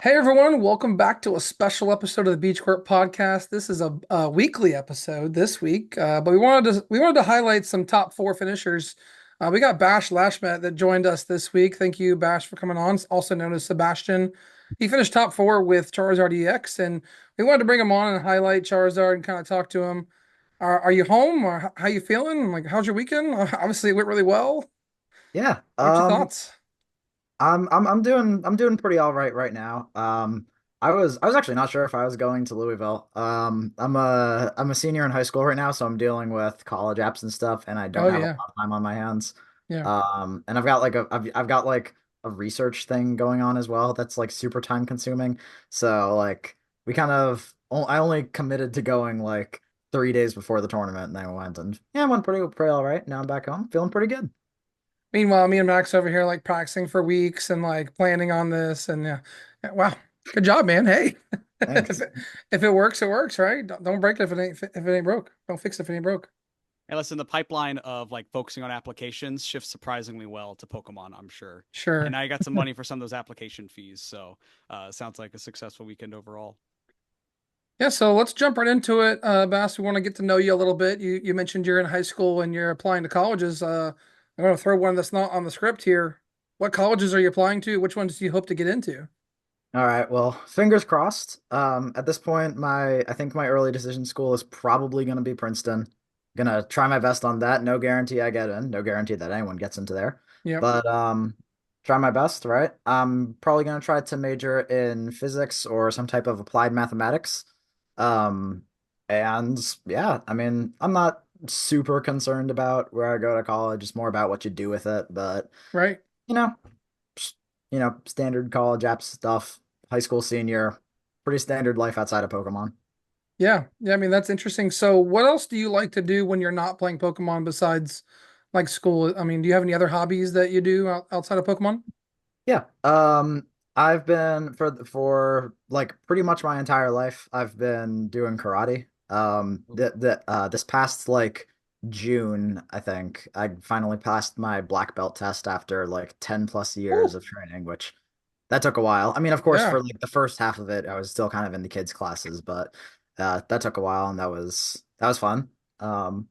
Hey everyone, welcome back to a special episode of the Beach Court Podcast. This is a weekly episode this week, but we wanted to highlight some top four finishers. We got Bash Lashmet that joined us this week. Thank you, Bash, for coming on. Also known as Sebastian. He finished top four with Charizard Ex, and we wanted to bring him on and highlight Charizard and kind of talk to him. Are you home, or how you feeling? Like, how's your weekend? Obviously, it went really well. Yeah. What's your thoughts? I'm doing pretty all right now. I was actually not sure if I was going to Louisville. I'm a senior in high school right now, so I'm dealing with college apps and stuff, and I Oh don't have a yeah, lot of time on my hands. yeah, And I've got like a research thing going on as well that's like super time consuming. So like we kind of I only committed to going like 3 days before the tournament, and I went and yeah, I went pretty all right. Now I'm back home, feeling pretty good. Meanwhile, me and Max over here like practicing for weeks and like planning on this and yeah. Yeah, wow. Good job, man. Hey. If Thanks. it works, it works, right? Don't break it if it ain't broke. Don't fix it if it ain't broke. And listen, the pipeline of like focusing on applications shifts surprisingly well to Pokemon, I'm sure. And Sure. now you got some money for some of those application fees. So sounds like a successful weekend overall. Yeah, so let's jump right into it. Bass, we want to get to know you a little bit. You mentioned you're in high school and you're applying to colleges. I'm gonna throw one that's not on the script here. What colleges are you applying to? Which ones do you hope to get into? All right, well, fingers crossed. At this point, I think my early decision school is probably going to be Princeton. Gonna try my best on that. No guarantee I get in. No guarantee that anyone gets into there. Yep. But try my best, right? I'm probably gonna try to major in physics or some type of applied mathematics. Um, and yeah, I mean, I'm not super concerned about where I go to college. It's more about what you do with it. But Right. you know, just, standard college apps stuff, high school senior, pretty standard life outside of Pokemon. Yeah. Yeah, I mean that's interesting. So what else do you like to do when you're not playing Pokemon besides like school? I mean, do you have any other hobbies that you do outside of Pokemon? Yeah. I've been for like pretty much my entire life, I've been doing karate. This past like June, I think, I finally passed my black belt test after like 10 plus years Oh, of training, which that took a while. I mean, of course, yeah. for like the first half of it, I was still kind of in the kids' classes, but that took a while and that was fun. Um,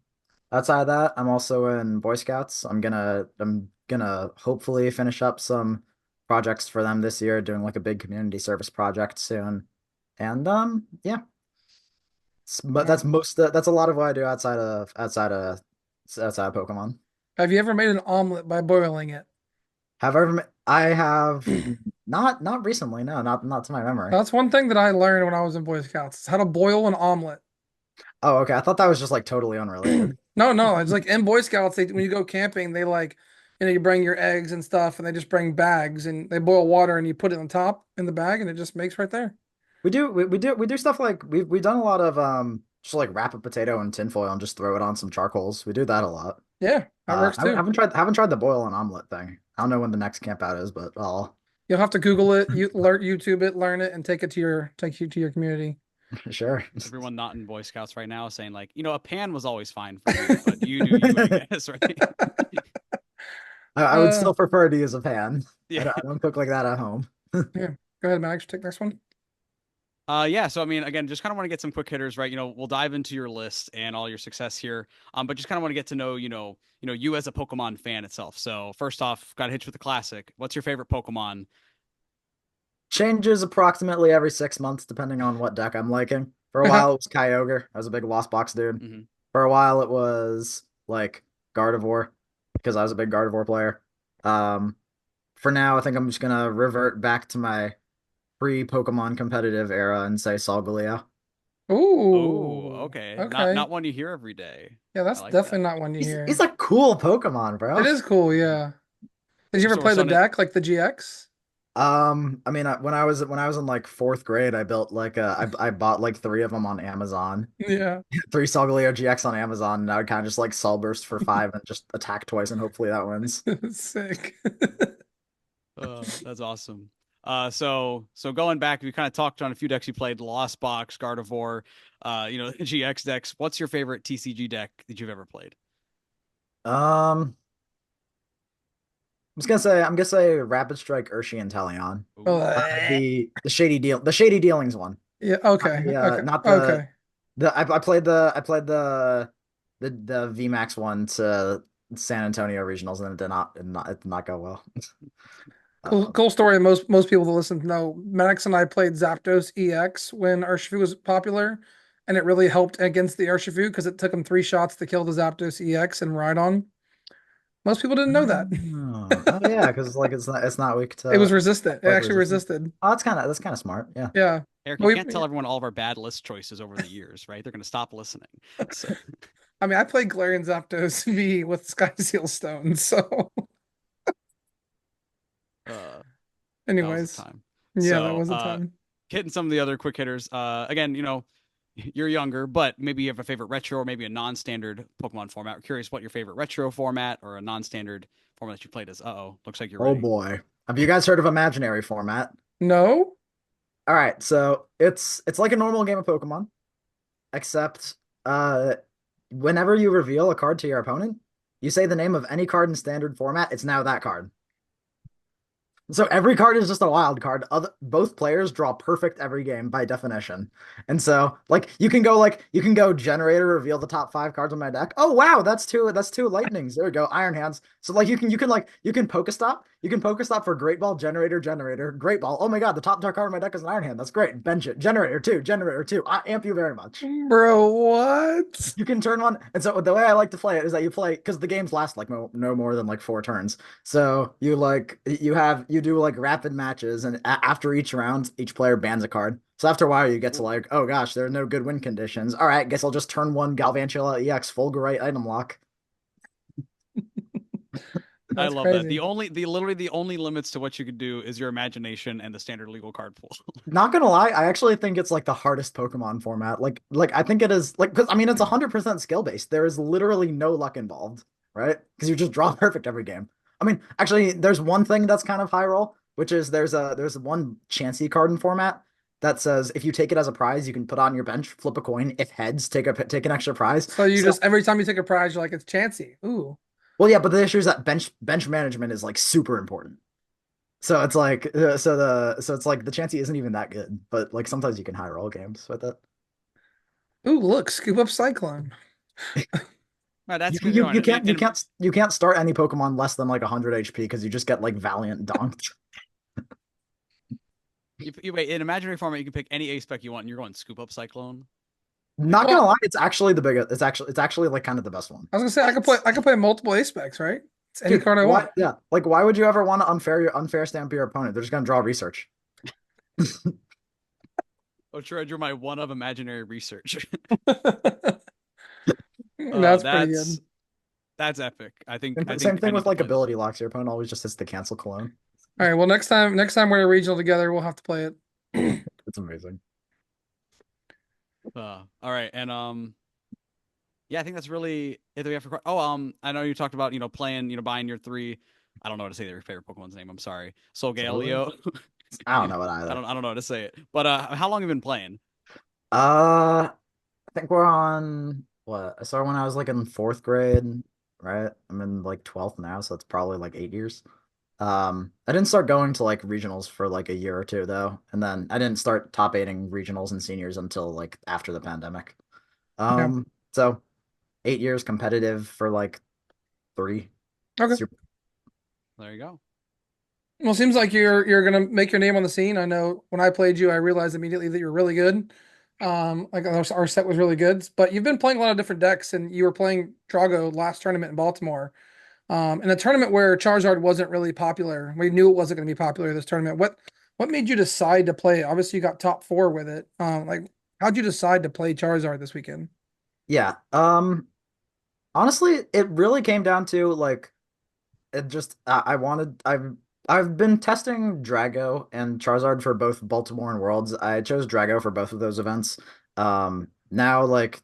Outside of that, I'm also in Boy Scouts. I'm gonna hopefully finish up some projects for them this year, doing like a big community service project soon. And yeah, but Wow. that's a lot of what I do outside of Pokemon. Have you ever made an omelet by boiling it? Have I ever I have not recently, no, not to my memory. That's one thing that I learned when I was in Boy Scouts. It's how to boil an omelet. Oh, okay. I thought that was just like totally unrelated. No, no, it's like in Boy Scouts, when you go camping, they like, you bring your eggs and stuff, and they just bring bags and they boil water and you put it on top in the bag and it just makes right there. We do stuff like we've done a lot of just like wrap a potato in tinfoil and just throw it on some charcoals. We do that a lot. Yeah, that works I too. haven't tried the boil and omelet thing. I don't know when the next camp out is, but I'll You'll have to Google it, you learn YouTube it, learn it, and take you to your community. sure. Everyone not in Boy Scouts right now is saying like, a pan was always fine for me, but you do you, I guess, right? I would Uh, still prefer to use a pan. Yeah. I don't cook like that at home. yeah. Go ahead, Max. Take next one. Yeah, so I mean, again, just kind of want to get some quick hitters, right? We'll dive into your list and all your success here. But just kind of want to get to know, you as a Pokemon fan itself. So first off, got to hit you with the classic. What's your favorite Pokemon? Changes approximately every 6 months, depending on what deck I'm liking. For a while, it was Kyogre. I was a big Lost Box dude. Hmm. For a while, it was like Gardevoir, because I was a big Gardevoir player. Um, for now, I think I'm just gonna revert back to my pre-Pokemon competitive era and say Solgaleo. Oh, Ooh, okay. Not okay. not one you hear every day. Yeah, I that's like definitely that. not one you He's hear. a cool Pokemon, It bro. is cool, yeah. Did you ever So we're play the starting. deck, like the GX? I mean, when I was in like fourth grade, I built like I bought like three of them on Amazon, Yeah. three Solgaleo GX on Amazon, and I would kind of just like Soul Burst for five and just attack twice, and hopefully that wins. Sick. That's awesome. So going back, we kind of talked on a few decks you played: Lost Box, Gardevoir, GX decks. What's your favorite TCG deck that you've ever played? Um, I'm gonna say Rapid Strike Urshi and Teleon. Oh, Ooh. The shady dealings one. yeah. Not Okay. the Okay. not Okay. I played the VMAX one to San Antonio regionals and it did not go well. Cool, Uh, cool story. Most people that listen to know Maddox and I played Zapdos EX when Urshifu was popular, and it really helped against the Urshifu because it took him 3 shots to kill the Zapdos EX and Rhydon. Most people didn't know that. oh yeah, because like it's not weak It was to resistant. It like actually resistance. resisted. Oh, that's kind of smart. Yeah. Yeah. Eric, But you can't tell we, everyone all of our bad list choices over the years, right? They're going to stop listening. So, I mean, I played Galarian Zapdos V with Sky Seal Stone. So, uh, that was the anyways, time. yeah, that So, was the time. hitting some of the other quick hitters. Again, you're younger, but maybe you have a favorite retro or maybe a non-standard Pokemon format. We're curious what your favorite retro format or a non-standard format that you played is. Uh-oh, looks like you're Oh ready. boy. Have you guys heard of imaginary format? No? All right, so it's like a normal game of Pokemon, except uh whenever you reveal a card to your opponent, you say the name of any card in standard format, it's now that card. So every card is just a wild card. Both players draw perfect every game by definition. And so like you can go generator, reveal the top 5 cards on my deck. Oh wow, that's two lightnings. There we go. Iron hands. So like you can Pokestop. You can Pokestop for Great Ball, generator, Great Ball. Oh my god, the top card on my deck is an Iron Hand. That's great. Bench it. Generator two. I amp you very much. Bro, what? You can turn one. And so the way I like to play it is that you play because the games last like no more than like 4 turns. So you do like rapid matches, and after each round, each player bans a card. So after a while, you get to like, oh gosh, there are no good win conditions. All right, guess I'll just turn one Galvantula EX Fulgurite item lock. I That's love that. crazy. Literally the only limits to what you could do is your imagination and the standard legal card pool. Not gonna lie, I actually think it's like the hardest Pokemon format. Like I think it is like because I mean it's 100% skill based. There is literally no luck involved, right? Because you just draw perfect every game. I mean, actually, there's one thing that's kind of high roll, which is there's one Chansey card in format that says if you take it as a prize, you can put on your bench, flip a coin. If heads, take an extra prize. So you So just every time you take a prize, you're like, it's Chansey. Ooh. well, yeah, but the issue is that bench management is like super important. So it's like so it's like the Chansey isn't even that good, but like sometimes you can high roll games with it. Ooh, look, scoop up Cyclone. Right, that's good. You know, You can't start any Pokemon less than like 100 HP because you just get like Valiant donked. you wait in imaginary format. You can pick any ace spec you want, and you're going scoop up Cyclone. Not gonna Well, lie, it's actually the biggest. It's actually like kind of the best one. I was gonna say I could play multiple ace specs, right? It's any Dude, card I why? want. Yeah, like why would you ever want to unfair stamp your opponent? They're just gonna draw research. Oh, sure, I drew my one of imaginary research. That's pretty That's good. epic. I think Same I thing need with to like play that. ability locks. Your opponent always just hits the cancel clone. All right. Well, next time we're in a regional together, we'll have to play it. It's amazing. All right, and yeah, I think that's really it that we have for. Oh, I know you talked about playing, buying your three. I don't know how to say your favorite Pokemon's name. I'm sorry, Totally. Solgaleo. I don't know it either. I don't know how to say it. But how long have you been playing? I think we're on what? I started when I was like in 4th grade, right? I'm in like 12th now, so it's probably like 8 years. I didn't start going to like regionals for like a year or two though, and then I didn't start top eighting regionals and seniors until like after the pandemic. Yeah. So 8 years competitive for like 3. Okay. Super. There you go. Well, it seems like you're gonna make your name on the scene. I know when I played you, I realized immediately that you're really good. Like our set was really good, but you've been playing a lot of different decks, and you were playing Drago last tournament in Baltimore. In a tournament where Charizard wasn't really popular. We knew it wasn't going to be popular this tournament. What made you decide to play? Obviously, you got top four with it. Like, how'd you decide to play Charizard this weekend? Yeah. Honestly, it really came down to like it just I wanted I've been testing Drago and Charizard for both Baltimore and Worlds. I chose Drago for both of those events. Now like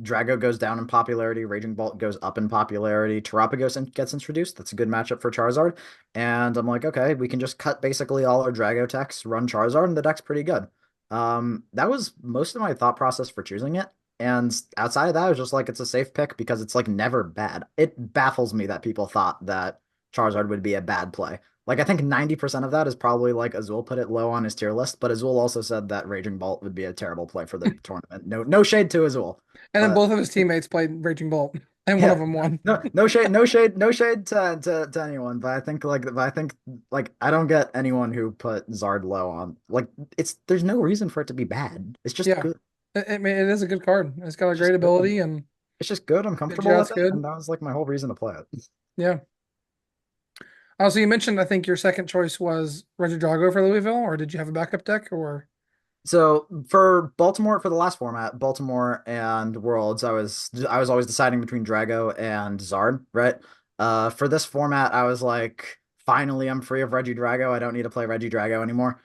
Drago goes down in popularity, Raging Bolt goes up in popularity, Terapagos gets introduced. That's a good matchup for Charizard. And I'm like, okay, we can just cut basically all our Drago techs, run Charizard, and the deck's pretty good. That was most of my thought process for choosing it. And outside of that, I was just like, it's a safe pick because it's like never bad. It baffles me that people thought that Charizard would be a bad play. Like I think 90% of that is probably like Azul put it low on his tier list, but Azul also said that Raging Bolt would be a terrible play for the tournament. No shade to Azul, And then but both of his teammates played Raging Bolt, and one of yeah, them won. no shade to anyone. But I think like I don't get anyone who put Zard low on like it's there's no reason for it to be bad. It's just Yeah, good. I mean, it is a good card. It's got a It's great just good. ability and It's just good. I'm pitch comfortable out's with it, and good. that was like my whole reason to play it. Yeah. Also, you mentioned I think your second choice was Regidrago for Louisville, or did you have a backup deck? Or So for Baltimore, for the last format, Baltimore and Worlds, I was always deciding between Drago and Zard, right? For this format, I was like, finally, I'm free of Reggie Drago. I don't need to play Reggie Drago anymore.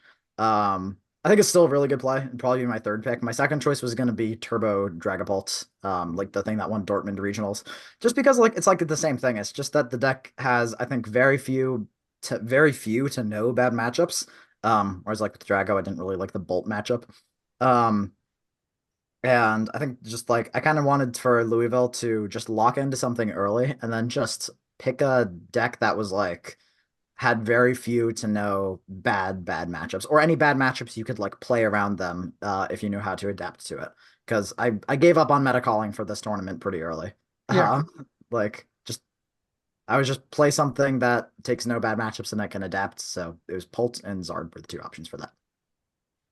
I think it's still a really good play. It'd probably be my third pick. My second choice was going to be Turbo Dragapult, like the thing that won Dortmund regionals, just because like it's like the same thing. It's just that the deck has, I think, very few to no bad matchups. Whereas like with Drago, I didn't really like the Bolt matchup. Um, and I think just like I kind of wanted for Louisville to just lock into something early and then just pick a deck that was like had very few to no bad matchups or any bad matchups you could like play around them if you knew how to adapt to it. Because I gave up on meta calling for this tournament pretty early. yeah, Like just I was just play something that takes no bad matchups and that can adapt. So it was Pult and Zard were the two options for that.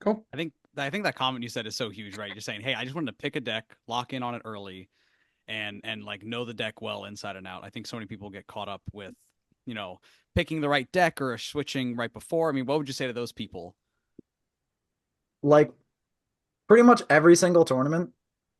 cool. I think that comment you said is so huge, right? You're saying, hey, I just wanted to pick a deck, lock in on it early, and like know the deck well inside and out. I think so many people get caught up with, you know, picking the right deck or switching right before. I mean, what would you say to those people? Like pretty much every single tournament,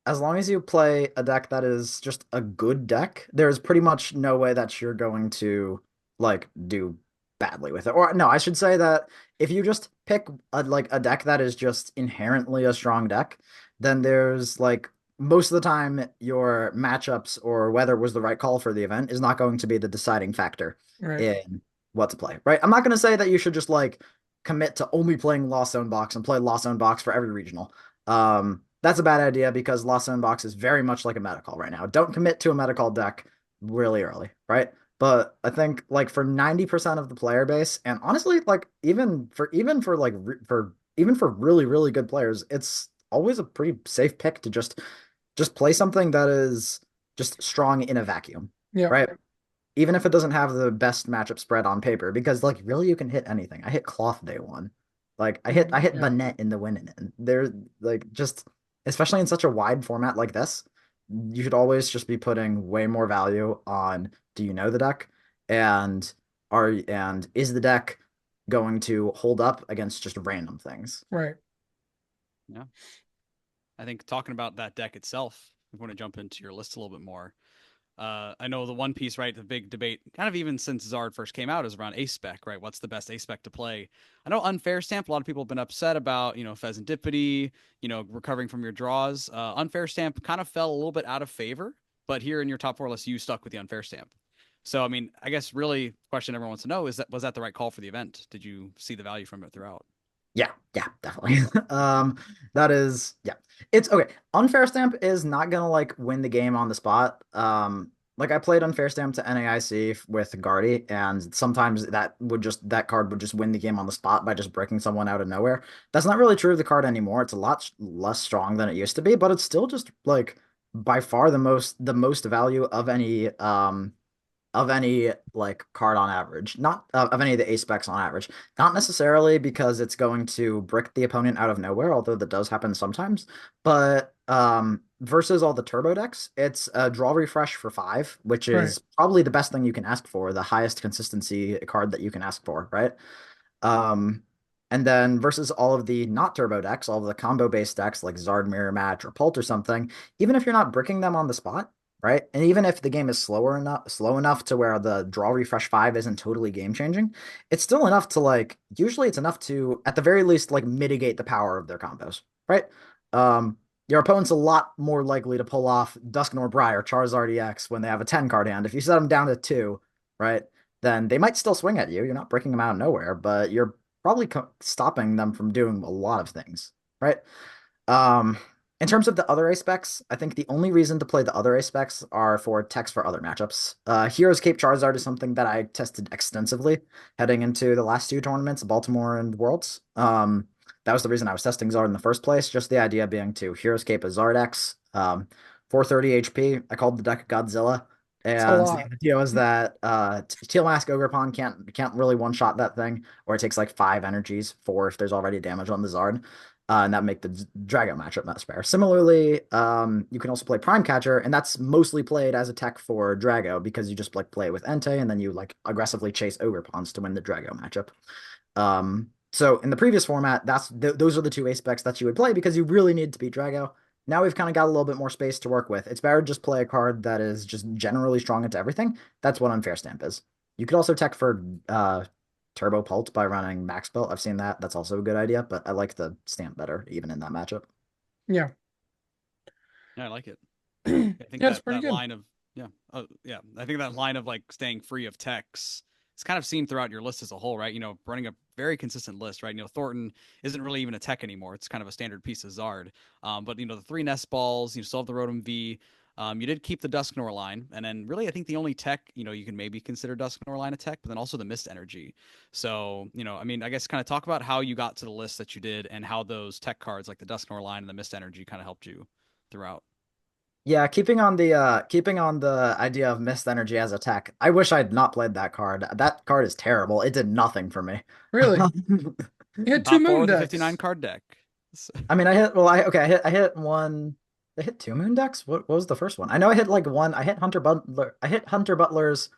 as long as you play a deck that is just a good deck, there's pretty much no way that you're going to like do badly with it. Or no, I should say that if you just pick like a deck that is just inherently a strong deck, then there's like most of the time your matchups or whether it was the right call for the event is not going to be the deciding factor Right. in what to play, right? I'm not going to say that you should just like commit to only playing Lost Zone Box and play Lost Zone Box for every regional. That's a bad idea because Lost Zone Box is very much like a Metacall right now. Don't commit to a Metacall deck really early, right? But I think like for 90% of the player base, and honestly, like even for really, really good players, it's always a pretty safe pick to just play something that is just strong in a vacuum, Yeah. right? Even if it doesn't have the best matchup spread on paper, because like really you can hit anything. I hit Cloth day one. Like I hit Yeah. Vanette in the win and they're like just especially in such a wide format like this, you should always just be putting way more value on do you know the deck and and is the deck going to hold up against just random things? Right. Yeah. I think talking about that deck itself, if we want to jump into your list a little bit more. I know the one piece, right? The big debate, kind of even since Zard first came out, is around ace spec, right? What's the best ace spec to play? I know unfair stamp. A lot of people have been upset about, Pheasantipity, recovering from your draws. Unfair stamp kind of fell a little bit out of favor, but here in your top four list, you stuck with the unfair stamp. So, I mean, I guess really the question everyone wants to know is that was that the right call for the event? Did you see the value from it throughout? Yeah, definitely. That is, yeah. It's okay. Unfair Stamp is not gonna like win the game on the spot. Like I played Unfair Stamp to NAIC with Guardy, and sometimes that card would just win the game on the spot by just breaking someone out of nowhere. That's not really true of the card anymore. It's a lot less strong than it used to be, but it's still just like by far the most value of any like card on average, not of any of the ace specs on average. Not necessarily because it's going to brick the opponent out of nowhere, although that does happen sometimes. But versus all the turbo decks, it's a draw refresh for 5, which Right. is probably the best thing you can ask for, the highest consistency card that you can ask for, right? Um, and then versus all of the not turbo decks, all of the combo based decks like Zard Mirror Match or Pult or something, even if you're not bricking them on the spot, right? And even if the game is slow enough to where the draw refresh 5 isn't totally game changing, it's still enough to like usually it's enough to at the very least like mitigate the power of their combos, right? Your opponent's a lot more likely to pull off Dusknoir Briar, Charizard Ex when they have a 10 card hand. If you set them down to 2, right? Then they might still swing at you. You're not breaking them out of nowhere, but you're probably stopping them from doing a lot of things, right? Um, In terms of the other A specs, I think the only reason to play the other A specs are for techs for other matchups. Heroes Cape Charizard is something that I tested extensively heading into the last two tournaments, Baltimore and Worlds. That was the reason I was testing Zard in the first place. Just the idea being to Heroes Cape a Zard Ex, 430 HP. I called the deck Godzilla. It's a And the lot. idea was that Teal Mask Ogerpon can't really one shot that thing, or it takes like 5 energies for if there's already damage on the Zard, and that make the Drago matchup not spare. Similarly, you can also play Prime Catcher, and that's mostly played as a tech for Drago because you just like play it with Entei, and then you like aggressively chase Ogerpons to win the Drago matchup. So in the previous format, those are the two aspects that you would play because you really need to beat Drago. Now we've kind of got a little bit more space to work with. It's better to just play a card that is just generally strong into everything. That's what Unfair Stamp is. You could also tech for Turbo Pult by running Max Belt. I've seen that. That's also a good idea, but I like the stamp better even in that matchup. Yeah. Yeah, I like it. Yeah, I think it's that pretty that good. line of yeah, yeah. I think that line of like staying free of techs it's kind of seen throughout your list as a whole, right? Running a very consistent list, right? Thornton isn't really even a tech anymore. It's kind of a standard piece of Zard. But the three nest balls, you still have the Rotom V. You did keep the Dusknoir line, and then really, I think the only tech, you can maybe consider Dusknoir line a tech, but then also the Mist Energy. So, I mean, I guess kind of talk about how you got to the list that you did, and how those tech cards like the Dusknoir line and the Mist Energy kind of helped you throughout. Yeah, keeping on the idea of Mist Energy as a tech. I wish I'd not played that card. That card is terrible. It did nothing for me. Really? You had two Top four moon with a 59 decks. card deck. I mean, I hit well, I hit one. I hit two moon decks. What was the first one? I know I hit like one. I hit Hunter Butler. I hit Hunter Butler's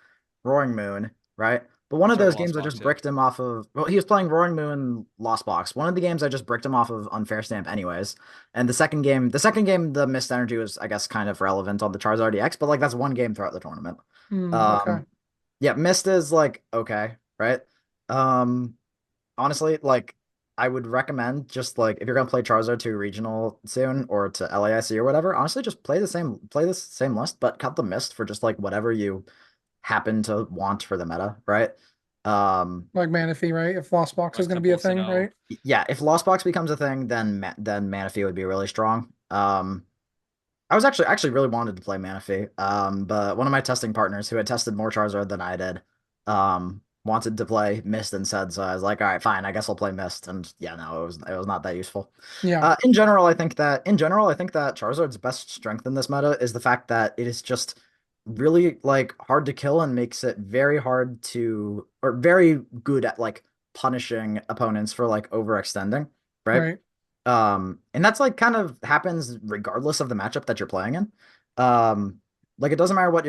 Roaring Moon, right? But one And of Turbo those Lost games I Box, just yeah. bricked him off of. Well, he was playing Roaring Moon Lost Box. One of the games I just bricked him off of Unfair Stamp, anyways. And the second game, the Mist Energy was, I guess, kind of relevant on the Charizard Ex, but like that's one game throughout the tournament. Okay. Yeah, Mist is like okay, right? Um, honestly, like I would recommend just like if you're gonna play Charizard to regional soon or to LAIC or whatever, honestly just play this same list, but cut the mist for just like whatever you happen to want for the meta, right? Um Like Manaphy, right? If Lost Box is Like going to be a Temple of thing, Sinnoh. right? yeah, if Lost Box becomes a thing, then Manaphy would be really strong. I was actually really wanted to play Manaphy. But one of my testing partners who had tested more Charizard than I did, wanted to play Mist instead. So I was like, all right, fine, I guess I'll play Mist. And yeah, no, it was not that useful. Yeah. In general, I think that Charizard's best strength in this meta is the fact that it is just really like hard to kill and makes it very hard to or very good at like punishing opponents for like overextending, right? Right. And that's like kind of happens regardless of the matchup that you're playing in. Um, like it doesn't matter what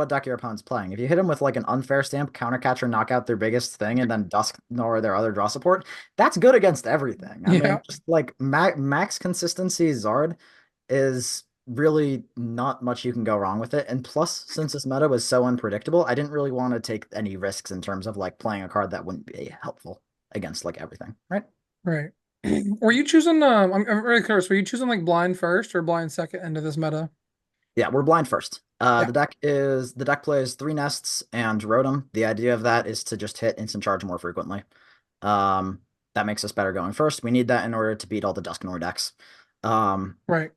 deck your opponent's playing. If you hit them with like an unfair stamp, counter catcher, knock out their biggest thing, and then dusk nor their other draw support, that's good against everything. I mean, Yeah. just like max consistency Zard is really not much you can go wrong with it. And plus, since this meta was so unpredictable, I didn't really want to take any risks in terms of like playing a card that wouldn't be helpful against like everything, right? Right. Were you choosing I'm really curious, were you choosing like blind first or blind second into this meta? Yeah, we're blind first. Yeah. The deck plays three nests and Rotom. The idea of that is to just hit instant charge more frequently. Um, that makes us better going first. We need that in order to beat all the Dusknoir decks. Um, Right.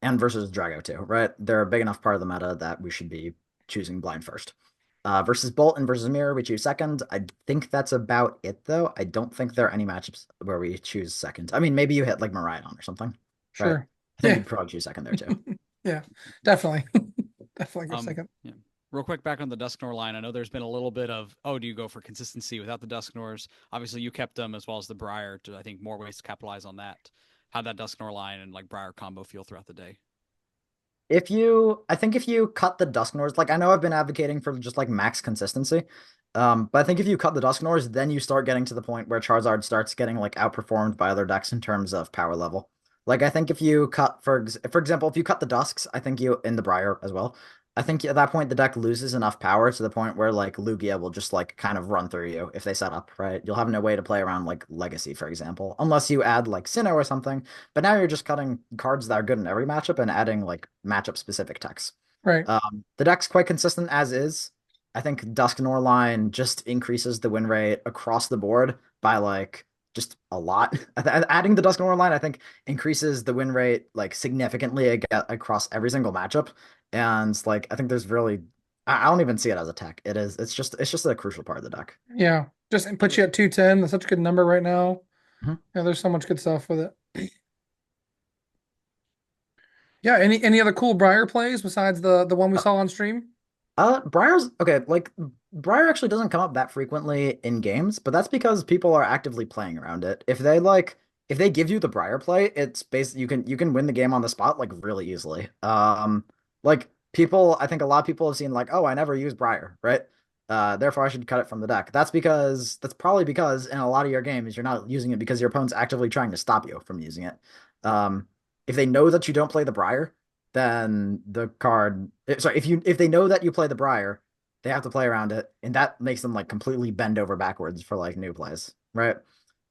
and versus Drago too, right? They're a big enough part of the meta that we should be choosing blind first. Versus Bolt and versus Mirror, we choose second. I think that's about it, though. I don't think there are any matchups where we choose second. I mean, maybe you hit like Miraidon or something, right? Sure. I think Yeah. you'd probably choose second there too. Yeah. Definitely. Definitely go second. Yeah. Real quick back on the Dusknoir line. I know there's been a little bit of, oh, do you go for consistency without the Dusknoirs? Obviously, you kept them as well as the Briar to, I think, more ways to capitalize on that. How'd that Dusknoir line and like Briar combo feel throughout the day? I think if you cut the Dusknoirs, like I know I've been advocating for just like max consistency, but I think if you cut the Dusknoirs, then you start getting to the point where Charizard starts getting like outperformed by other decks in terms of power level. Like I think if you cut, for example, if you cut the Dusks, I think you in the Briar as well. I think at that point the deck loses enough power to the point where like Lugia will just like kind of run through you if they set up, right? You'll have no way to play around like Legacy, for example, unless you add like Sinnoh or something. But now you're just cutting cards that are good in every matchup and adding like matchup specific techs. Right. The deck's quite consistent as is. I think Dusk Norline just increases the win rate across the board by like just a lot. Adding the Dusknoir line, I think, increases the win rate like significantly across every single matchup. And like I think there's really I don't even see it as a tech. It's just a crucial part of the deck. Yeah, just put you at 210. That's such a good number right now. Mhm. Yeah, there's so much good stuff with it. Yeah, any other cool Briar plays besides the one we saw on stream? Briar's okay, like Briar actually doesn't come up that frequently in games, but that's because people are actively playing around it. If they give you the Briar play, it's basically you can win the game on the spot like really easily. Like people I think a lot of people have seen like, oh, I never use Briar, right? Therefore I should cut it from the deck. That's probably because in a lot of your games you're not using it because your opponent's actively trying to stop you from using it. Um, if they know that you don't play the Briar, then the card sorry, if they know that you play the Briar, they have to play around it, and that makes them like completely bend over backwards for like new plays, right?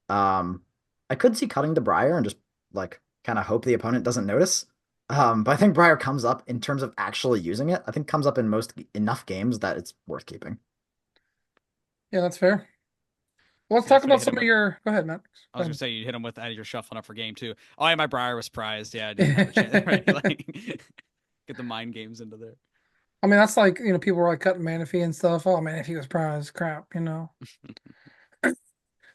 Um, I could see cutting the Briar and just like kind of hope the opponent doesn't notice. But I think Briar comes up in terms of actually using it. I think comes up in most enough games that it's worth keeping. Yeah, that's fair. Well, let's Yeah, talk so you about hit some him of with. your. Go ahead, Matt. I Go was gonna ahead. say you hit him with you're shuffling up for game two. Oh, yeah, my Briar was prized. Yeah, I didn't have a chance. Right, like get the mind games into there. I mean, that's like, people were like cutting Manaphy and stuff. Oh man, if he was prize, crap. All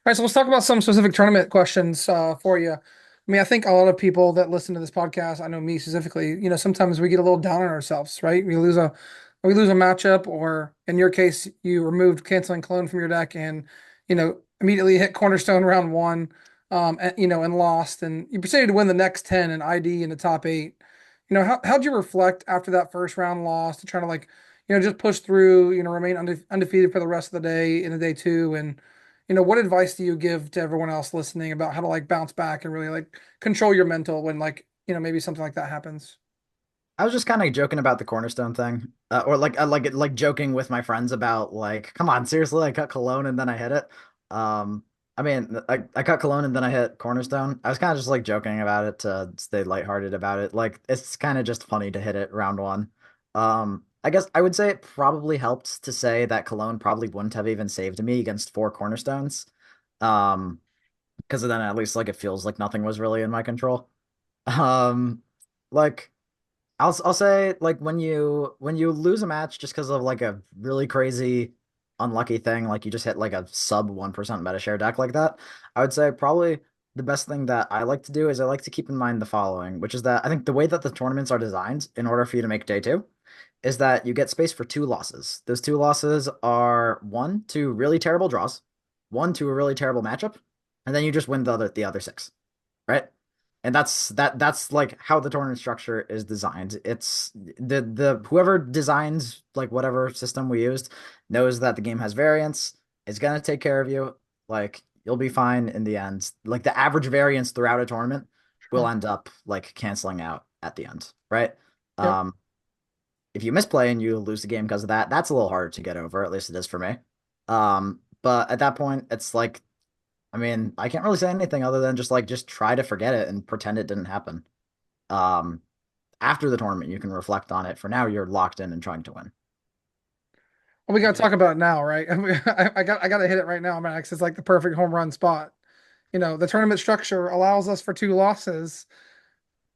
right, so let's talk about some specific tournament questions for you. I mean, I think a lot of people that listen to this podcast, I know me specifically, sometimes we get a little down on ourselves, right? We lose a matchup, or in your case, you removed canceling clone from your deck and immediately hit cornerstone round one, and lost, and you proceeded to win the next 10 and ID in the top eight. How'd you reflect after that first round loss to try to like, just push through, remain undefeated for the rest of the day in the day two, and what advice do you give to everyone else listening about how to like bounce back and really like control your mental when like, maybe something like that happens? I was just kind of joking about the cornerstone thing, or like joking with my friends about like, come on, seriously, I cut Cologne and then I hit it. I mean, I cut Cologne and then I hit cornerstone. I was kind of just like joking about it to stay lighthearted about it. Like it's kind of just funny to hit it round one. I guess I would say it probably helped to say that Cologne probably wouldn't have even saved me against four cornerstones. Um, because then at least like it feels like nothing was really in my control. Um, like. I'll say like when you lose a match just because of like a really crazy unlucky thing, like you just hit like a sub 1% meta share deck like that, I would say probably the best thing that I like to do is I like to keep in mind the following, which is that I think the way that the tournaments are designed in order for you to make day two is that you get space for two losses. Those two losses are one to really terrible draws, one to a really terrible matchup, and then you just win the other six, right? And that's like how the tournament structure is designed. It's the whoever designs like whatever system we used knows that the game has variance. It's gonna take care of you. Like you'll be fine in the end. Like the average variance throughout a tournament will Sure. end up like canceling out at the end, right? Yep. Um, if you misplay and you lose the game because of that, that's a little harder to get over. At least it is for me. But at that point, it's like I mean, I can't really say anything other than just try to forget it and pretend it didn't happen. Um, After the tournament, you can reflect on it. For now, you're locked in and trying to win. Well, we got to Yeah, talk about it now, right? I mean, I got to hit it right now, Max. It's like the perfect home run spot. The tournament structure allows us for two losses,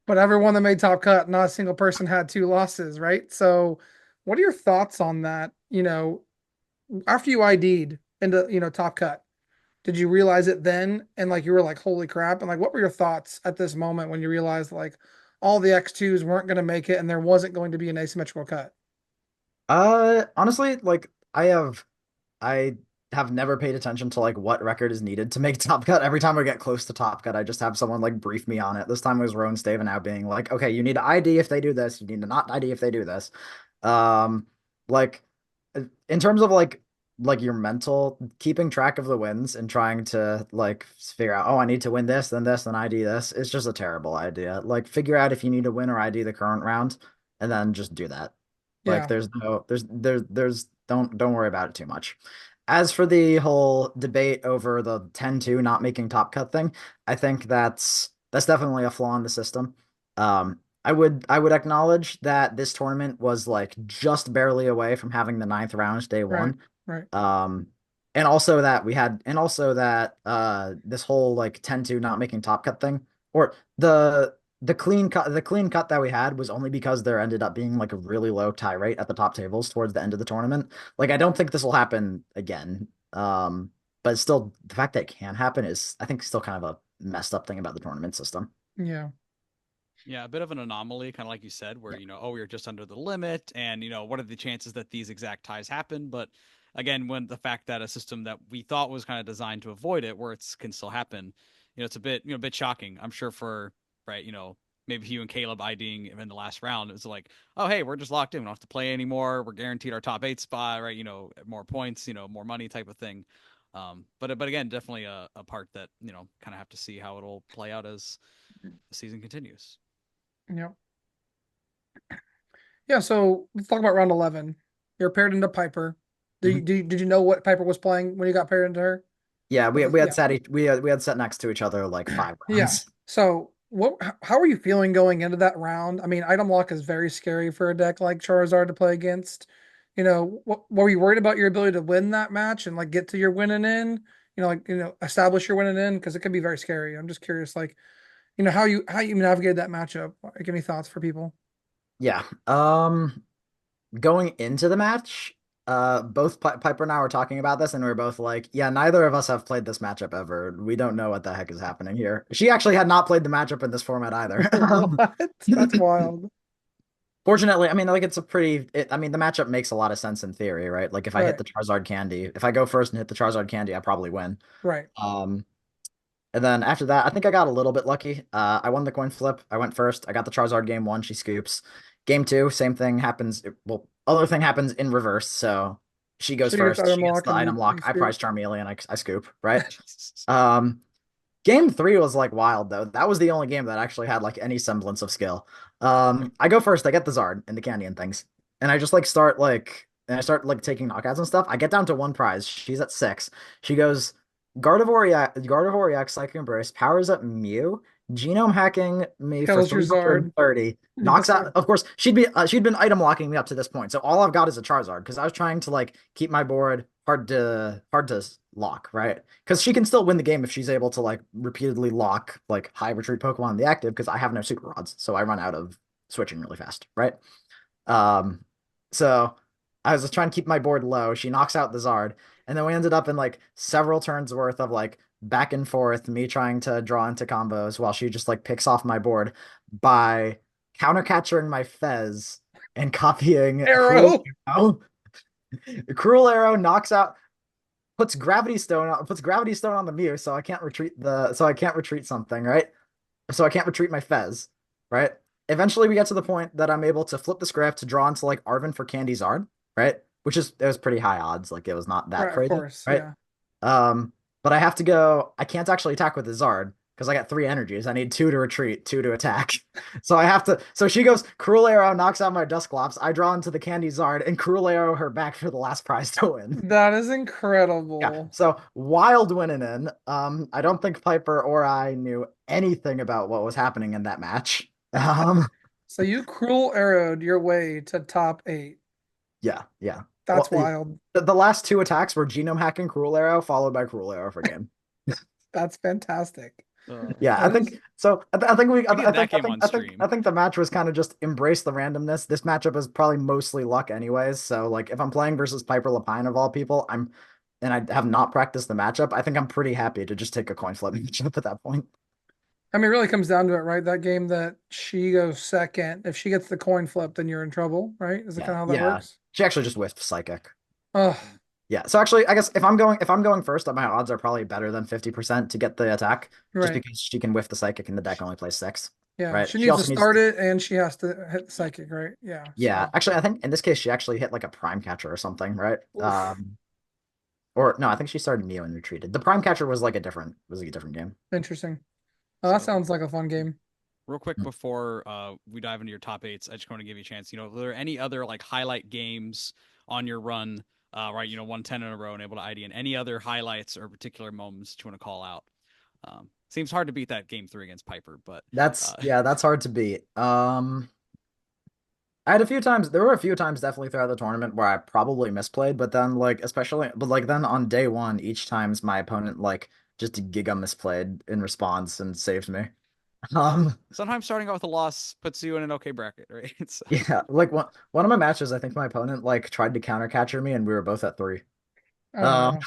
but everyone that made top cut, not a single person had two losses, right? So, what are your thoughts on that? After you ID'd into, top cut, did you realize it then? And like you were like, holy crap. And like, what were your thoughts at this moment when you realized like all the X2s weren't going to make it and there wasn't going to be an asymmetrical cut? Honestly, like I have never paid attention to like what record is needed to make Top Cut. Every time I get close to Top Cut, I just have someone like brief me on it. This time it was Rowan Staven out being like, okay, you need to ID if they do this, you need to not ID if they do this. Um, like in terms of like your mental keeping track of the wins and trying to like figure out, oh, I need to win this, then ID this. It's just a terrible idea. Like figure out if you need to win or ID the current round, and then just do that. Like Yeah. there's don't worry about it too much. As for the whole debate over the 10-2 not making top cut thing, I think that's definitely a flaw in the system. I would acknowledge that this tournament was like just barely away from having the ninth round day Right. one. Right. Um, and also that we had, and also that this whole like 10-2 not making top cut thing, or the clean cut that we had was only because there ended up being like a really low tie rate at the top tables towards the end of the tournament. Like I don't think this will happen again. But still the fact that it can happen is I think still kind of a messed up thing about the tournament system. Yeah. Yeah, a bit of an anomaly, kind of like you said, where, oh, we are just under the limit, and, what are the chances that these exact ties happen? But again, when the fact that a system that we thought was kind of designed to avoid it, where it's can still happen, it's a bit, a bit shocking. I'm sure for, right, maybe you and Caleb IDing in the last round, it's like, oh, hey, we're just locked in. We don't have to play anymore. We're guaranteed our top 8 spot, right? More points, more money type of thing. But again, definitely a part that, kind of have to see how it'll play out as the season continues. Yeah. Yeah. So let's talk about round 11. You're paired into Piper. Did you know what Piper was playing when you got paired into her? Yeah, we had Yeah. sat we had sat next to each other like 5 rounds. Yeah. So how are you feeling going into that round? I mean, item lock is very scary for a deck like Charizard to play against. What were you worried about your ability to win that match and like get to your winning in? Establish your winning in because it can be very scary. I'm just curious, like, how you navigated that matchup. Like, any thoughts for people? Yeah. Going into the match, both Piper and I were talking about this, and we were both like, "Yeah, neither of us have played this matchup ever. We don't know what the heck is happening here." She actually had not played the matchup in this format either. What? That's wild. Fortunately, I mean, like I mean, the matchup makes a lot of sense in theory, right? Like if I hit Right. the Charizard candy, if I go first and hit the Charizard candy, I probably win. Right. Um, And then after that, I think I got a little bit lucky. I won the coin flip. I went first. I got the Charizard game one. She scoops. Game two, same thing happens. Well, other thing happens in reverse. So she goes She gets first. item She gets lock the and item you lock. I scoop. prize Charmeleon. I scoop, right? Um, Game three was like wild though. That was the only game that actually had like any semblance of skill. I go first. I get the Zard and the candy and things, and I just like start like and I start like taking knockouts and stuff. I get down to one prize. She's at six. She goes Gardevoir Ex, Psychic Embrace, powers up Mew, genome hacking me for Kills your Zard. 330, knocks Yes, out. sir. Of course, she'd been item locking me up to this point. So all I've got is a Charizard because I was trying to like keep my board hard to lock, right? Because she can still win the game if she's able to like repeatedly lock like high retreat Pokemon in the active because I have no super rods, so I run out of switching really fast, right? Um, so I was just trying to keep my board low. She knocks out the Zard, and then we ended up in like several turns worth of like back and forth, me trying to draw into combos while she just like picks off my board by counter catching my Fez and copying Cruel Arrow. Arrow. Cruel Arrow knocks out puts gravity stone on the Mew, so I can't retreat something, right? So I can't retreat my Fez, right? Eventually we get to the point that I'm able to flip the script to draw into like Arven for Candy Zard, right? It was pretty high odds, like it was not that Right, of crazy, course. right? Yeah. Um, but I can't actually attack with the Zard because I got three energies. I need two to retreat, two to attack. So she goes, Cruel Arrow knocks out my Dusclops. I draw into the Candy Zard and Cruel Arrow her back for the last prize to win. That is Yeah, incredible. so wild winning in. I don't think Piper or I knew anything about what was happening in that match. So you cruel arrowed your way to top 8. Yeah, yeah. That's Well, wild. the last two attacks were Genome Hack and Cruel Arrow, followed by Cruel Arrow for game. That's fantastic. Yeah, I That is think so. I think We needed that game on I stream. think the match was kind of just embrace the randomness. This matchup is probably mostly luck, anyways. So like, if I'm playing versus Piper Lapine of all people, and I have not practiced the matchup, I think I'm pretty happy to just take a coin flip matchup at that point. I mean, it really comes down to it, right? That game that she goes second. If she gets the coin flip, then you're in trouble, right? Is that Yeah, kind of how that yeah. works? She actually just whiffed Psychic. Oh, Yeah. So actually, I guess if I'm going first, my odds are probably better than 50% to get the attack, just right. because she can whiff the Psychic and the deck only plays six. Yeah. Right. She She needs to also needs start to, it and she has to hit the psychic, right? Yeah. yeah. So, Actually, I think in this case she actually hit like a Prime Catcher or something, right? oof, Or no, I think she started Neo and retreated. The Prime Catcher was like a different game. interesting. Oh, that So sounds like a fun game. real quick before we dive into your top eights, I just want to give you a chance. Are there any other like highlight games on your run? Right, 110 in a row and able to ID in any other highlights or particular moments that you want to call out? Seems hard to beat that game 3 against Piper, but That's uh, yeah, that's hard to beat. I had a few times, there were a few times definitely throughout the tournament where I probably misplayed, but then like especially but like then on day one, each times my opponent like just giga misplayed in response and saved me. Um Sometimes starting out with a loss puts you in an okay bracket, right? So, yeah, like one of my matches, I think my opponent like tried to counter catcher me and we were both at three. Oh Um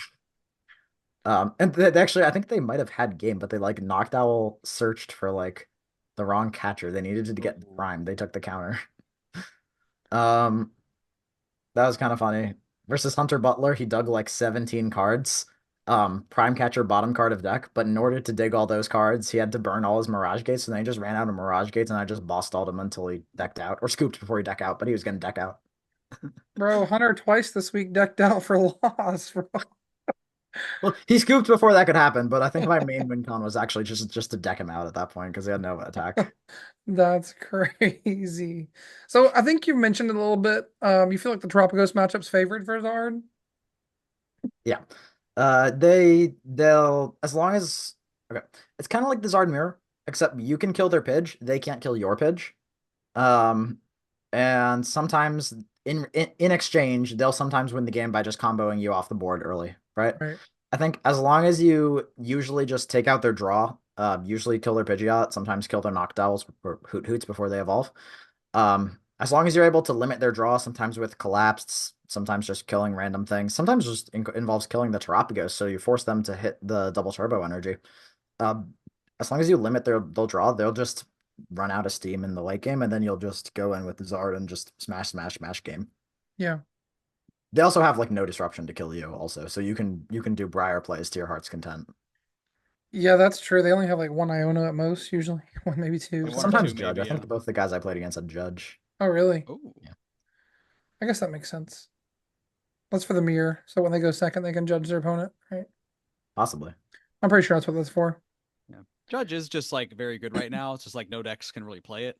no. and they actually I think they might have had game, but they like knocked owl searched for like the wrong catcher. They needed to get the ooh. prime. They took the counter. Um That was kind of funny. Versus Hunter Butler, he dug like 17 cards. Prime catcher, bottom card of deck. But in order to dig all those cards, he had to burn all his Mirage Gates, and then he just ran out of Mirage Gates, and I just boss stalled him until he decked out. Or scooped before he decked out, but he was gonna deck out. Bro, Hunter twice this week decked out for loss, bro. Well, he scooped before that could happen, but I think my main win con was actually just to deck him out at that point because he had no attack. That's crazy. So I think you mentioned it a little bit. You feel like the Tropicos matchup's favored for Zard? Yeah. They'll as long as okay. It's kind of like the Zard mirror, except you can kill their Pidge, they can't kill your Pidge. Um, and sometimes in exchange, they'll sometimes win the game by just comboing you off the board early, right? Right. I think as long as you usually just take out their draw, usually kill their Pidgeot, sometimes kill their Noctowls or Hoots before they evolve. As long as you're able to limit their draw, sometimes with collapsed, sometimes just killing random things, sometimes just involves killing the Terapagos, so you force them to hit the double turbo energy. Um, as long as you limit they'll draw, they'll just run out of steam in the late game, and then you'll just go in with the Zard and just smash, smash, smash game. Yeah. They also have like no disruption to kill you, also, so you can do Briar plays to your heart's content. Yeah, that's true. They only have like one Iona at most, usually. One, maybe two Like one or sometimes. Sometimes two, Judge. maybe. I Yeah. think both the guys I played against had Judge. Oh, really? Oh, Yeah, I guess that makes sense. That's for the mirror. So when they go second, they can judge their opponent, right? possibly. I'm pretty sure that's what that's for. yeah. Judge is just like very good right now. It's just like no decks can really play it.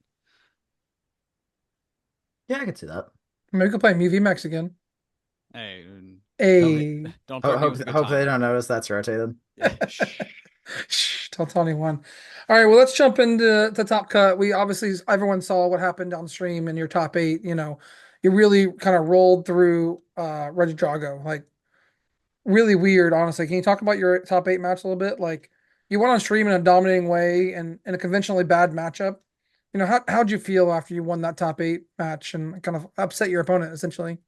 Yeah, I could see that. Maybe we could play Mew Max again. Hey, don't A don't threaten me with a good Hope time they though. don't notice that's rotated. Yeah. Shh. Shh, don't tell anyone. All right, well, let's jump into the top cut. We obviously everyone saw what happened downstream in your top eight. You really kind of rolled through Regidrago. Like really weird, honestly. Can you talk about your top eight match a little bit? Like you went on stream in a dominating way and in a conventionally bad matchup. How'd you feel after you won that top eight match and kind of upset your opponent essentially?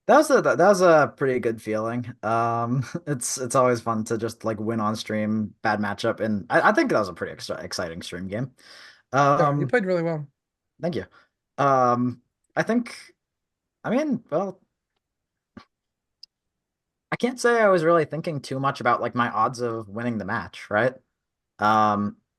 That was a pretty good feeling. It's always fun to just like win on stream, bad matchup, and I think that was a pretty exciting stream game. Yeah, you Um, played really well. Thank you. Um, I think, I mean, well, I can't say I was really thinking too much about like my odds of winning the match, right?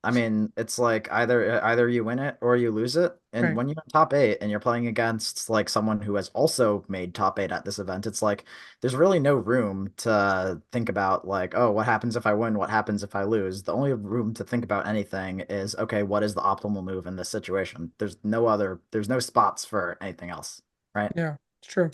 I mean, it's like either you win it or you lose it. And Right. when you're in top eight and you're playing against like someone who has also made top eight at this event, it's like there's really no room to think about like, oh, what happens if I win? What happens if I lose? The only room to think about anything is, okay, what is the optimal move in this situation? There's no spots for anything else, right? Yeah, it's true.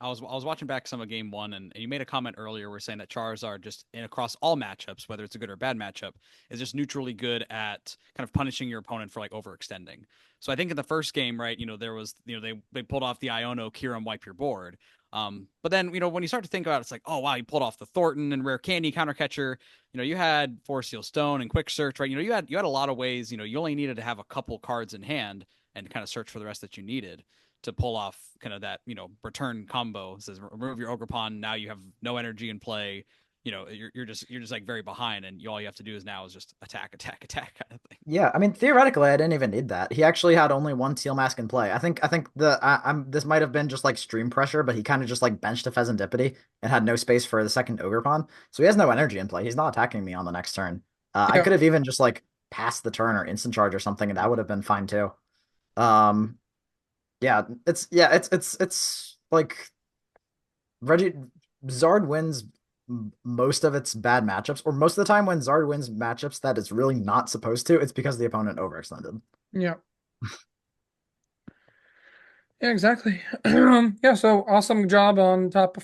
I was watching back some of game one, and you made a comment earlier where saying that Charizard just in across all matchups, whether it's a good or bad matchup, is just neutrally good at kind of punishing your opponent for like overextending. So I think in the first game, right, there was they pulled off the Iono Kiram wipe your board. But then when you start to think about it, it's like, oh wow, you pulled off the Thornton and Rare Candy counter catcher. You had Force Seal Stone and Quick Search, right? You had a lot of ways. You only needed to have a couple cards in hand and kind of search for the rest that you needed to pull off kind of that return combo. It says remove your Ogerpon. Now you have no energy in play. You're just like very behind, and all you have to do is now is just attack, attack, attack kind of thing. Yeah, I mean theoretically, I didn't even need that. He actually had only one Teal Mask in play. I think I'm this might have been just like stream pressure, but he kind of just like benched a Pheasantipity and had no space for the second Ogre Pawn, so he has no energy in play. He's not attacking me on the next turn. I Yeah. could have even just like passed the turn or instant charge or something, and that would have been fine too. Um, it's like Reggie Zard wins most of its bad matchups, or most of the time when Zard wins matchups that it's really not supposed to, it's because the opponent overextended. Yeah. Yeah, exactly. Yeah, so awesome job on top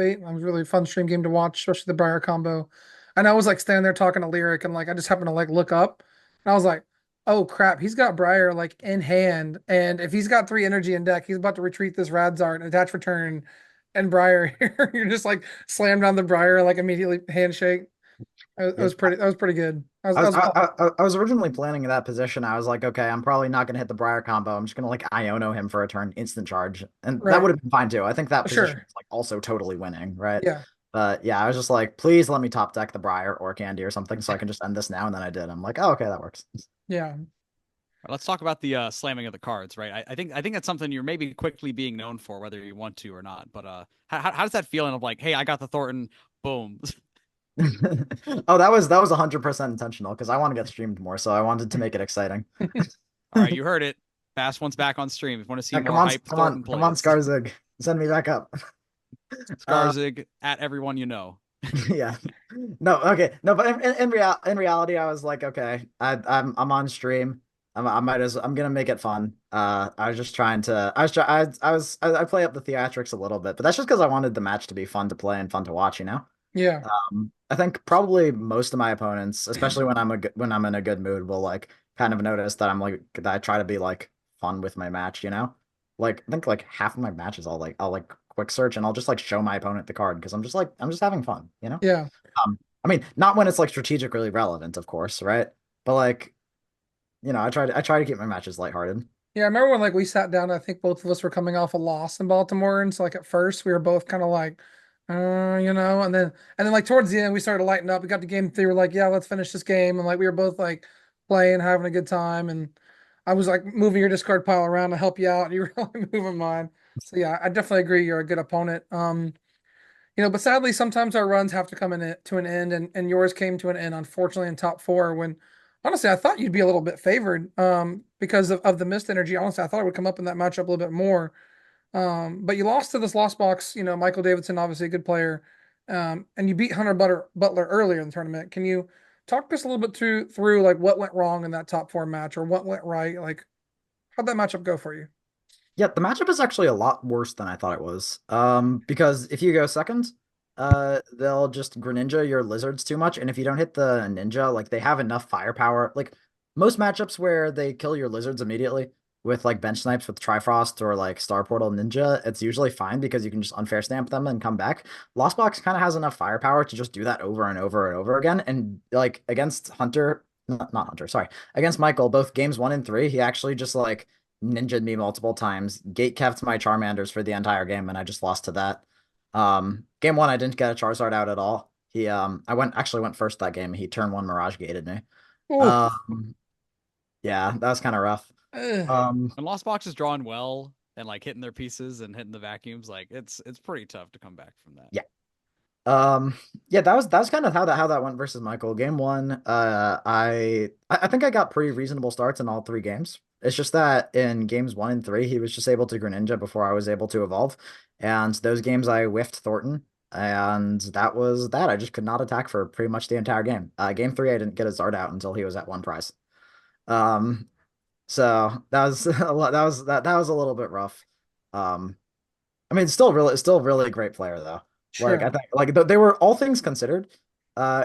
eight. It was a really fun stream game to watch, especially the Briar combo. And I was like standing there talking to Lyric and like I just happened to like look up and I was like, oh crap, he's got Briar like in hand, and if he's got 3 energy in deck, he's about to retreat this Radzard and attach return, and Briar, you're just like slam down the Briar like immediately handshake. It Yeah. was pretty. That was pretty good. I was I was I was originally planning that position. I was like, okay, I'm probably not gonna hit the Briar combo. I'm just gonna like Iono him for a turn, instant charge, and that right. would have been fine too. I think that position Sure. is like also totally winning, right? Yeah. But yeah, I was just like, please let me top deck the Briar or Candy or something so I can just end this now. And then I did. I'm like, oh, okay, that works. Yeah. Let's talk about the slamming of the cards, right? I think that's something you're maybe quickly being known for, whether you want to or not. But how does that feeling of like, hey, I got the Thornton, boom. Oh, that was 100% intentional because I want to get streamed more, so I wanted to make it exciting. All right, you heard it. Fast one's back on stream. If you want to see Yeah, more hype Thornton come on, plays, Skarzig, send me back up. Uh, Skarzig at everyone you know. yeah, no, okay, no, but in reality, I was like, okay, I'm on stream. I might as I'm gonna make it fun. I was just trying to. I play up the theatrics a little bit, but that's just because I wanted the match to be fun to play and fun to watch. You know. Yeah. I think probably most of my opponents, especially when when I'm in a good mood, will like kind of notice that I'm like that I try to be like fun with my match, you know? Like I think like half of my matches I'll like quick search and I'll just like show my opponent the card because I'm just having fun, you know? Yeah. I mean, not when it's like strategically relevant, of course, right? But like, I try to keep my matches lighthearted. Yeah. I remember when like we sat down. I think both of us were coming off a loss in Baltimore, and so like at first we were both kind of like, and then like towards the end we started to lighten up. We got to game 3. We're like, yeah, let's finish this game, and like we were both like playing, having a good time, and I was like moving your discard pile around to help you out, and you were really moving mine. So yeah, I definitely agree. You're a good opponent. But sadly, sometimes our runs have to come to an end, and yours came to an end, unfortunately, in top 4. When honestly, I thought you'd be a little bit favored because of the missed energy. Honestly, I thought I would come up in that matchup a little bit more. But you lost to this lost box. Michael Davidson, obviously a good player, and you beat Butler earlier in the tournament. Can you talk to us a little bit through like what went wrong in that top 4 match, or what went right? Like, how'd that matchup go for you? Yeah, the matchup is actually a lot worse than I thought it was. Because if you go second, they'll just Greninja your lizards too much, and if you don't hit the ninja, like they have enough firepower. Like most matchups where they kill your lizards immediately with like bench snipes with Trifrost or like Star Portal Ninja, it's usually fine because you can just unfair stamp them and come back. Lost Box kind of has enough firepower to just do that over and over and over again. And like against Hunter, not Hunter, sorry, against Michael, both games 1 and 3, he actually just like ninja'd me multiple times, gate kept my Charmanders for the entire game, and I just lost to that. Game 1, I didn't get a Charizard out at all. I actually went first that game. He turn 1 Mirage gated me. Oh, Yeah, that was kind of rough. Um, When Lost Box is drawn well and like hitting their pieces and hitting the vacuums, like it's pretty tough to come back from that. yeah. Um, yeah, that was kind of how that went versus Michael. Game 1, I think I got pretty reasonable starts in all 3 games. It's just that in games 1 and 3, he was just able to Greninja before I was able to evolve. And those games I whiffed Thornton, and that was that. I just could not attack for pretty much the entire game. Game 3, I didn't get a Zard out until he was at 1 prize. Um, so that was a lot, that was a little bit rough. Um, I mean, still really great player though. Like I sure. think like they were all things considered,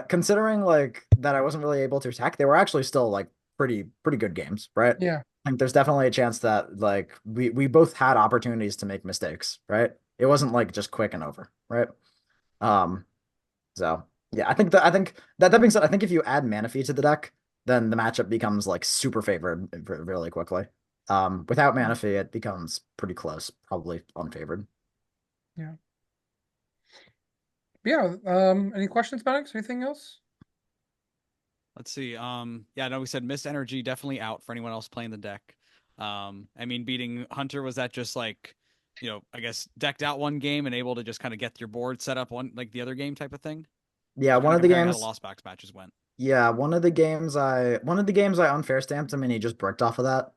considering like that I wasn't really able to attack, they were actually still like pretty good games, right? Yeah, I think there's definitely a chance that like we both had opportunities to make mistakes, right? It wasn't like just quick and over, right? Um, so yeah, I think that being said, I think if you add Manaphy to the deck, then the matchup becomes like super favored really quickly. Without Manaphy, it becomes pretty close, probably unfavored. yeah, yeah. Any questions, Maddox? Anything else? Let's see. Yeah, no, we said missed energy definitely out for anyone else playing the deck. I mean, beating Hunter, was that just like, I guess decked out one game and able to just kind of get your board set up one like the other game type of thing? Yeah, Just kind one of of the comparing how the games. Lost Box matches went. Yeah, one of the games I unfair stamped him and he just bricked off of that.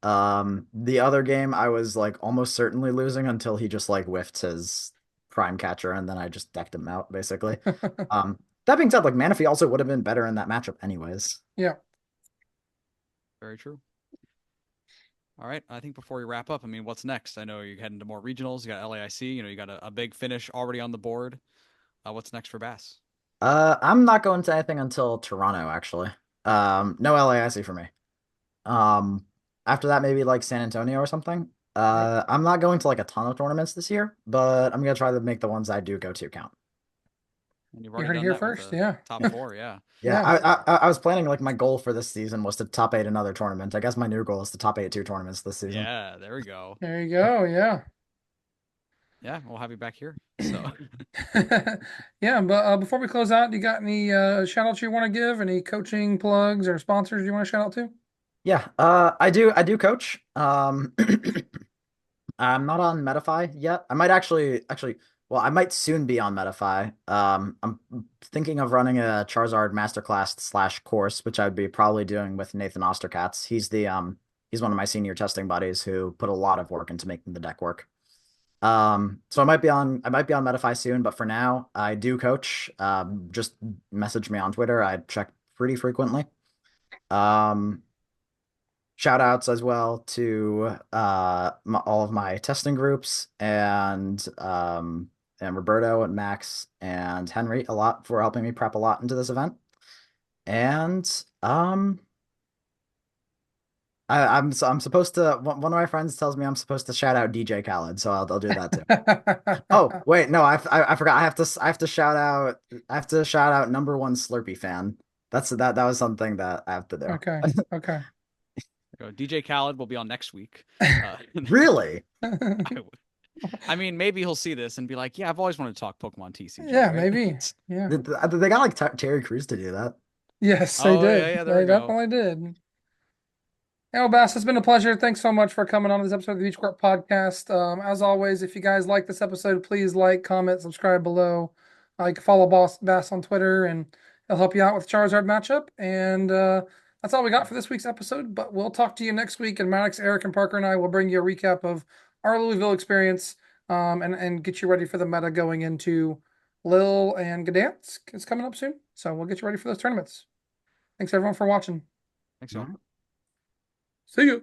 The other game I was like almost certainly losing until he just like whiffed his prime catcher and then I just decked him out basically. That being said, like Manaphy also would have been better in that matchup anyways. Yeah, Very true. All right. I think before we wrap up, I mean, what's next? I know you're heading to more regionals. You got LAIC. You got a big finish already on the board. What's next for Bass? I'm not going to anything until Toronto actually. No LAIC for me. After that, maybe like San Antonio or something. Yep. I'm not going to like a ton of tournaments this year, but I'm gonna try to make the ones I do go to count. And you've You already heard it done here that with first. the Yeah. top four. Yeah. Yeah, Yeah. I was planning like my goal for this season was to top eight another tournament. I guess my new goal is to top eight two tournaments this season. Yeah. There we go. There you go. Yeah. Yeah. We'll have you back here. So. Yeah, but before we close out, you got any shout outs you want to give? Any coaching plugs or sponsors you want to shout out to? Yeah, I do coach. I'm not on Metafy yet. I might well, I might soon be on Metafy. I'm thinking of running a Charizard masterclass slash course, which I'd be probably doing with Nathan Osterkatz. He's one of my senior testing buddies who put a lot of work into making the deck work. So I might be on Metafy soon, but for now, I do coach. Just message me on Twitter. I check pretty frequently. Um, Shout outs as well to all of my testing groups and Roberto and Max and Henry a lot for helping me prep a lot into this event. And I'm supposed to one of my friends tells me I'm supposed to shout out DJ Khaled, so I'll do that too. Oh, wait, no, I forgot. I have to shout out number one Slurpee fan. That was something that I have to do. Okay. Okay. DJ Khaled will be on next week. Really? I mean, maybe he'll see this and be like, "Yeah, I've always wanted to talk Pokemon TCG." Yeah, Right? maybe. Yeah. They got like Terry Crews to do that. Yes, they Oh yeah, did. yeah. There They we go. definitely did. Well, Bass, it's been a pleasure. Thanks so much for coming on this episode of the Beach Court Podcast. As always, if you guys like this episode, please like, comment, subscribe below. You can follow Bass on Twitter, and he'll help you out with Charizard matchup. And that's all we got for this week's episode. But we'll talk to you next week. And Maddox, Eric, and Parker and I will bring you a recap of our Louisville experience, and get you ready for the meta going into Lille and Gdansk. It's coming up soon, so we'll get you ready for those tournaments. Thanks everyone for watching. Thanks, y'all. See you.